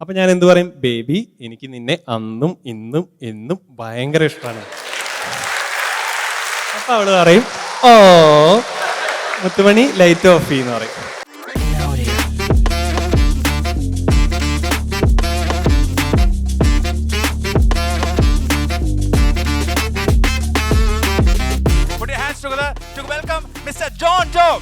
അപ്പൊ ഞാൻ എന്ത് പറയും? ബേബി, എനിക്ക് നിന്നെ അന്നും ഇന്നും എന്നും ഭയങ്കര ഇഷ്ടമാണ്. അപ്പൊ അവള് പറയും, ഓ മുത്തുമണി ലൈറ്റ് ഓഫ് ചെയ്യുന്ന പറയും. Put your hands together to welcome Mr. John Job.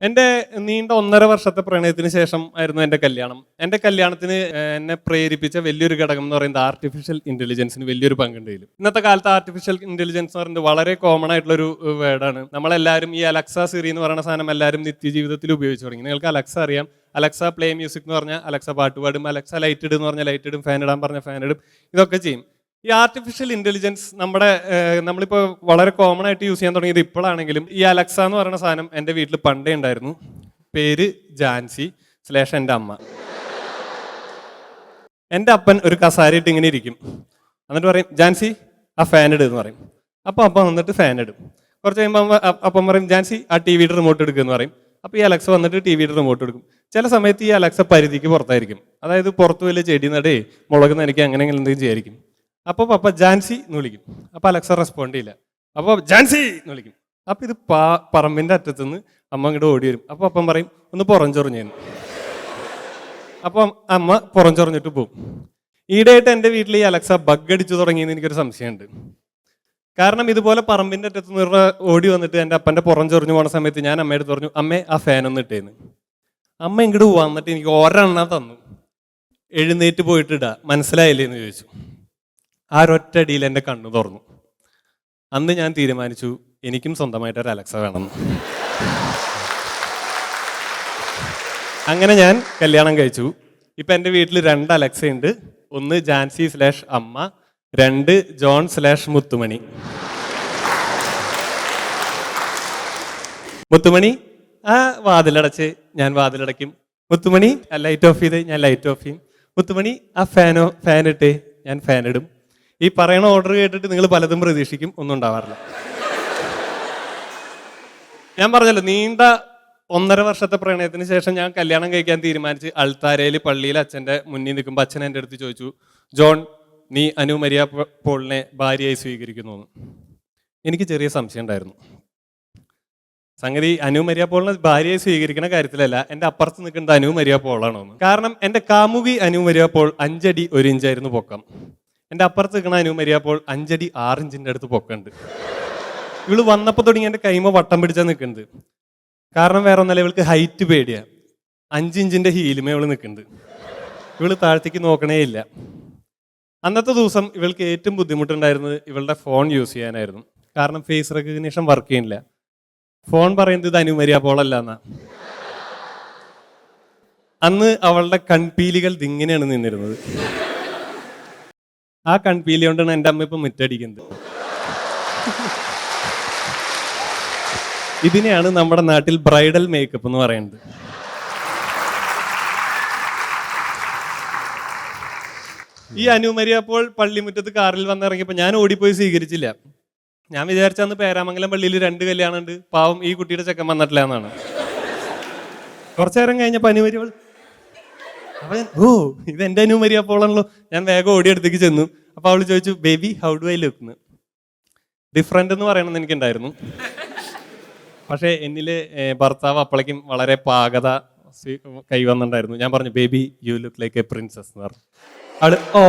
എൻ്റെ നീണ്ട 1.5 വർഷത്തെ പ്രണയത്തിന് ശേഷം ആയിരുന്നു എൻ്റെ കല്യാണം. എൻ്റെ കല്യാണത്തിന് എന്നെ പ്രേരിപ്പിച്ച വലിയൊരു ഘടകം എന്ന് പറയുന്നത് ആർട്ടിഫിഷ്യൽ ഇൻ്റലിജൻസിന് വലിയൊരു പങ്കുണ്ട്. ഇന്നത്തെ കാലത്ത് ആർട്ടിഫിഷ്യൽ ഇൻ്റലിജൻസ് എന്ന് പറയുന്നത് വളരെ കോമൺ ആയിട്ടുള്ളൊരു വേർഡാണ്. നമ്മളെല്ലാവരും ഈ അലക്സ സിറി എന്ന് പറയുന്ന സാധനം എല്ലാവരും നിത്യജീവിതത്തിൽ ഉപയോഗിച്ച് തുടങ്ങി. നിങ്ങൾക്ക് അലക്സ അറിയാം. അലക്സ പ്ലേ മ്യൂസിക് എന്ന് പറഞ്ഞാൽ അലക്സ പാട്ട് പാടും, അലക്സ ലൈറ്റ് ഇടും എന്ന് പറഞ്ഞാൽ ലൈറ്റ് ഇടും, ഫാൻ ഇടാൻ പറഞ്ഞാൽ ഫാൻ ഇടും, ഇതൊക്കെ ചെയ്യും. ഈ ആർട്ടിഫിഷ്യൽ ഇൻ്റലിജൻസ് നമ്മളിപ്പോൾ വളരെ കോമൺ ആയിട്ട് യൂസ് ചെയ്യാൻ തുടങ്ങിയത് ഇപ്പോഴാണെങ്കിലും ഈ അലക്സ എന്ന് പറയുന്ന സാധനം എൻ്റെ വീട്ടിൽ പണ്ടേ ഉണ്ടായിരുന്നു. പേര് ജാൻസി / എൻ്റെ അമ്മ. എൻ്റെ അപ്പൻ ഒരു കസാരയിട്ട് ഇങ്ങനെ ഇരിക്കും. എന്നിട്ട് പറയും, ജാൻസി ആ ഫാൻ ഇടുന്ന് പറയും. അപ്പോൾ അപ്പം വന്നിട്ട് ഫാൻ ഇടും. കുറച്ച് കഴിയുമ്പോൾ അപ്പം പറയും, ജാൻസി ആ ടി വിയുടെ റിമോട്ട് എടുക്കുമെന്ന് പറയും. അപ്പോൾ ഈ അലക്സ വന്നിട്ട് ടി വിയുടെ റിമോട്ട് എടുക്കും. ചില സമയത്ത് ഈ അലക്സ പരിധിക്ക് പുറത്തായിരിക്കും. അതായത് പുറത്ത് വലിയ ചെടി നടേ മുളക് നനയ്ക്കുക അങ്ങനെ എന്തെങ്കിലും ചെയ്യായിരിക്കും. അപ്പോൾ പപ്പ ജാൻസി എന്ന് വിളിക്കും. അപ്പോൾ അലക്സ റെസ്പോണ്ട് ചെയ്യില്ല. അപ്പോൾ ജാൻസി എന്ന് വിളിക്കും. അപ്പോൾ ഇത് പറമ്പിൻ്റെ അറ്റത്തുനിന്ന് അമ്മ അങ്ങോട്ട് ഓടി വരും. അപ്പോൾ അപ്പം പറയും, ഒന്ന് പുറഞ്ചൊറിഞ്ഞേന്ന്. അപ്പം അമ്മ പുറഞ്ചൊറിഞ്ഞിട്ട് പോകും. ഈടെയായിട്ട് എൻ്റെ വീട്ടിൽ ഈ അലക്സ ബഗ് അടിച്ചു തുടങ്ങിയെന്ന് എനിക്കൊരു സംശയമുണ്ട്. കാരണം ഇതുപോലെ പറമ്പിൻ്റെ അറ്റത്ത് നിന്ന് ഓടി വന്നിട്ട് എൻ്റെ അപ്പൻ്റെ പുറഞ്ചൊറിഞ്ഞു പോകുന്ന സമയത്ത് ഞാൻ അമ്മയുടെ പറഞ്ഞു, അമ്മേ ആ ഫാനൊന്ന് ഇട്ടേന്ന്. അമ്മ ഇങ്ങോട്ട് വന്നിട്ട് എനിക്ക് ഒരെണ്ണം തന്നു. എഴുന്നേറ്റ് പോയിട്ട് ഇടാ, മനസ്സിലായില്ലേ എന്ന് ചോദിച്ചു. ആ ഒരൊറ്റടിയിൽ എൻ്റെ കണ്ണു തുറന്നു. അന്ന് ഞാൻ തീരുമാനിച്ചു, എനിക്കും സ്വന്തമായിട്ടൊരു അലക്സ വേണം. അങ്ങനെ ഞാൻ കല്യാണം കഴിച്ചു. ഇപ്പം എൻ്റെ വീട്ടിൽ 2 അലക്സ ഉണ്ട്. ഒന്ന് ജാൻസി / അമ്മ, 2 ജോൺ / മുത്തുമണി. മുത്തുമണി ആ വാതിലടച്ച് ഞാൻ വാതിലടയ്ക്കും. മുത്തുമണി ലൈറ്റ് ഓഫ് ചെയ്ത് ഞാൻ ലൈറ്റ് ഓഫ് ചെയ്യും. മുത്തുമണി ആ ഫാൻ ഇട്ടേ ഞാൻ ഫാൻ ഇടും. ഈ പറയണ ഓർഡർ കേട്ടിട്ട് നിങ്ങൾ പലതും പ്രതീക്ഷിക്കും, ഒന്നും ഉണ്ടാവാറില്ല. ഞാൻ പറഞ്ഞല്ലോ, നീണ്ട 1.5 വർഷത്തെ പ്രണയത്തിന് ശേഷം ഞാൻ കല്യാണം കഴിക്കാൻ തീരുമാനിച്ച് അൾത്താരയിൽ പള്ളിയിൽ അച്ഛൻ്റെ മുന്നിൽ നിൽക്കുമ്പോൾ അച്ഛൻ എൻ്റെ അടുത്ത് ചോദിച്ചു, ജോൺ, നീ അനു മരിയ പോളിനെ ഭാര്യയായി സ്വീകരിക്കുന്നു എന്ന്. എനിക്ക് ചെറിയ സംശയം ഉണ്ടായിരുന്നു. സംഗതി അനു മരിയ പോളിനെ ഭാര്യയായി സ്വീകരിക്കുന്ന കാര്യത്തിലല്ല, എൻ്റെ അപ്പുറത്ത് നിൽക്കുന്നത് അനു മരിയ പോളാണോ എന്ന്. കാരണം എൻ്റെ കാമുകി അനു മരിയ പോൾ 5 അടി 1 ഇഞ്ചായിരുന്നു പൊക്കം. എൻ്റെ അപ്പുറത്ത് നിൽക്കണ അനു മരിയ പോൾ 5 അടി 6 ഇഞ്ചിൻ്റെ അടുത്ത് പൊക്കമുണ്ട്. ഇവള് വന്നപ്പോൾ തുടങ്ങി എൻ്റെ കൈമ വട്ടം പിടിച്ചാൽ നിൽക്കുന്നത്. കാരണം വേറെ ഒന്നല്ല, ഇവൾക്ക് ഹൈറ്റ് പേടിയാണ്. 5 ഇഞ്ചിൻ്റെ ഹീലുമേ ഇവള് നിൽക്കുന്നുണ്ട്. ഇവള് താഴത്തേക്ക് നോക്കണേ ഇല്ല. അന്നത്തെ ദിവസം ഇവൾക്ക് ഏറ്റവും ബുദ്ധിമുട്ടുണ്ടായിരുന്നത് ഇവളുടെ ഫോൺ യൂസ് ചെയ്യാനായിരുന്നു. കാരണം ഫേസ് റെക്കഗ്നീഷൻ വർക്ക് ചെയ്യുന്നില്ല. ഫോൺ പറയുന്നത് ഇത് അനു മരിയ പോളല്ല എന്നാ. അന്ന് അവളുടെ കൺപീലികൾ ഇതിങ്ങനെയാണ് നിന്നിരുന്നത്. ആ കൺപീലി കൊണ്ടാണ് എൻ്റെ അമ്മ ഇപ്പം മുറ്റടിക്കുന്നത്. ഇതിനെയാണ് നമ്മുടെ നാട്ടിൽ ബ്രൈഡൽ മേക്കപ്പ് എന്ന് പറയുന്നത്. ഈ അനു മരിയ പോൾ പള്ളിമുറ്റത്ത് കാറിൽ വന്നിറങ്ങിയപ്പോൾ ഞാൻ ഓടിപ്പോയി സ്വീകരിച്ചില്ല. ഞാൻ വിചാരിച്ചന്ന് പേരാമംഗലം പള്ളിയിൽ 2 കല്യാണം ഉണ്ട്, പാവം ഈ കുട്ടിയുടെ ചെക്കൻ വന്നിട്ടില്ല എന്നാണ്. കുറച്ചു നേരം കഴിഞ്ഞപ്പോൾ അനു മരിയ പോൾ, അപ്പൊ ഞാൻ, ഓ ഇത് എൻ്റെ അനു മരിയ പോളാണല്ലോ. ഞാൻ വേഗം ഓടിയെടുത്തേക്ക് ചെന്നു. അപ്പൊ അവള് ചോദിച്ചു, baby how do I look എന്ന്. ഡിഫറെന്റ് എന്ന് പറയണമെന്ന് എനിക്കുണ്ടായിരുന്നു. പക്ഷേ എന്നില് ഭർത്താവ് അപ്പോഴേക്കും വളരെ പാകത കൈവന്നിട്ടുണ്ടായിരുന്നു. ഞാൻ പറഞ്ഞു, baby you look like A princess എന്ന് പറഞ്ഞു. അവള് ഓ.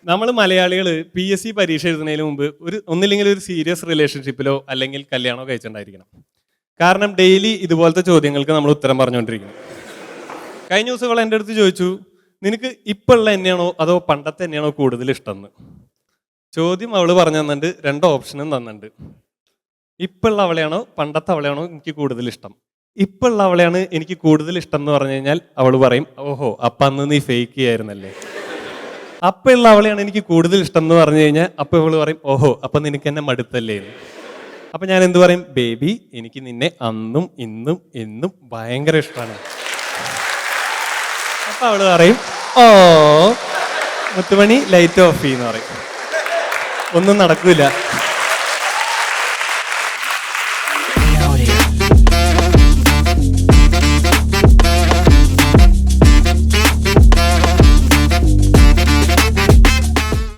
നമ്മൾ മലയാളികൾ PSC പരീക്ഷ എഴുതുന്നതിന് മുമ്പ് ഒന്നില്ലെങ്കിൽ ഒരു സീരിയസ് റിലേഷൻഷിപ്പിലോ അല്ലെങ്കിൽ കല്യാണമോ കഴിച്ചിട്ടുണ്ടായിരിക്കണം. കാരണം ഡെയിലി ഇതുപോലത്തെ ചോദ്യങ്ങൾക്ക് നമ്മൾ ഉത്തരം പറഞ്ഞുകൊണ്ടിരിക്കണം. കഴിഞ്ഞ ദിവസം അവൾ എൻ്റെ അടുത്ത് ചോദിച്ചു, നിനക്ക് ഇപ്പോൾ ഉള്ള എന്നെയാണോ അതോ പണ്ടത്തെ എന്നെയാണോ കൂടുതൽ ഇഷ്ടം എന്ന്. ചോദ്യം അവൾ പറഞ്ഞു തന്നിട്ടുണ്ട്, 2 ഓപ്ഷനും തന്നിട്ടുണ്ട്. ഇപ്പോൾ ഉള്ള അവളെയാണോ പണ്ടത്തെ അവളെയാണോ എനിക്ക് കൂടുതൽ ഇഷ്ടം. ഇപ്പോൾ ഉള്ള അവളെയാണ് എനിക്ക് കൂടുതൽ ഇഷ്ടം എന്ന് പറഞ്ഞു കഴിഞ്ഞാൽ അവൾ പറയും, ഓഹോ അപ്പം അന്ന് നീ ഫേക്ക് ചെയ്യായിരുന്നല്ലേ. അപ്പം ഉള്ള അവളെയാണ് എനിക്ക് കൂടുതൽ ഇഷ്ടം എന്ന് പറഞ്ഞു കഴിഞ്ഞാൽ അപ്പം ഇവള് പറയും, ഓഹോ അപ്പം നിനക്ക് എന്നെ മടുത്തല്ലേ. അപ്പം ഞാൻ എന്ത് പറയും, ബേബി എനിക്ക് നിന്നെ അന്നും ഇന്നും എന്നും ഭയങ്കര ഇഷ്ടമാണ്. അപ്പം അവള് പറയും, ഓ മുത്തുമണി ലൈറ്റ് ഓഫ് ചെയ്യുന്ന പറയും. ഒന്നും നടക്കൂല.